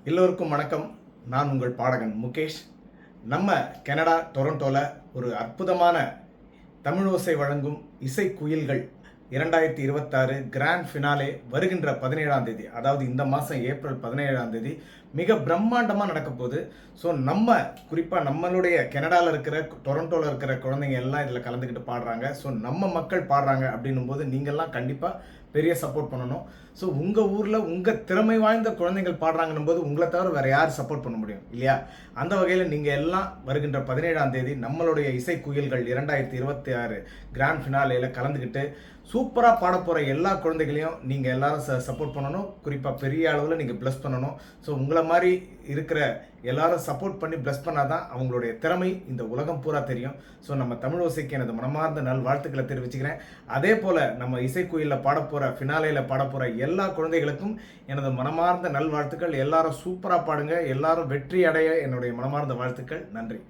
எல்லோருக்கும் வணக்கம். நான் உங்கள் பாடகன் முகேஷ். நம்ம கனடா டொரண்டோவில் ஒரு அற்புதமான தமிழோசை வழங்கும் இசை குயில்கள் 2026 கிராண்ட் ஃபினாலே வருகின்ற 17ஆம் தேதி, அதாவது இந்த மாதம் ஏப்ரல் 17ஆம் தேதி மிக பிரம்மாண்டமாக நடக்க போகுது. ஸோ நம்ம குறிப்பாக நம்மளுடைய கனடாவில் இருக்கிற டொரண்டோவில் இருக்கிற குழந்தைங்க எல்லாம் இதில் கலந்துக்கிட்டு பாடுறாங்க. ஸோ நம்ம மக்கள் பாடுறாங்க அப்படின்னும் போது நீங்கள்லாம் கண்டிப்பாக பெரிய சப்போர்ட் பண்ணணும். ஸோ உங்கள் ஊரில் உங்கள் திறமை வாய்ந்த குழந்தைகள் பாடுறாங்கன்னும் போது உங்களை தவிர வேறு யார் சப்போர்ட் பண்ண முடியும் இல்லையா? அந்த வகையில் நீங்கள் எல்லாம் வருகின்ற 17ஆம் தேதி நம்மளுடைய இசை குயில்கள் 2026 கிராண்ட் ஃபினாலேயில் கலந்துக்கிட்டு சூப்பராக பாட போகிற எல்லா குழந்தைகளையும் நீங்கள் எல்லாரும் சப்போர்ட் பண்ணணும். குறிப்பாக பெரிய அளவில் நீங்கள் ப்ளஸ் பண்ணணும். ஸோ உங்களை மாதிரி இருக்கிற எல்லாரும் சப்போர்ட் பண்ணி ப்ளஸ் பண்ணாதான் அவங்களுடைய திறமை இந்த உலகம் பூரா தெரியும். ஸோ நம்ம தமிழ் ஓசைக்கு எனது மனமார்ந்த நல் வாழ்த்துக்களை தெரிவிச்சுக்கிறேன். அதே போல் நம்ம இசைக்குயிலில் பாட போகிற ஃபினாலேயில் பாட போகிற எல்லா குழந்தைகளுக்கும் எனது மனமார்ந்த நல் வாழ்த்துக்கள். எல்லாரும் சூப்பராக பாடுங்க. எல்லாரும் வெற்றி அடைய என்னுடைய மனமார்ந்த வாழ்த்துக்கள். நன்றி.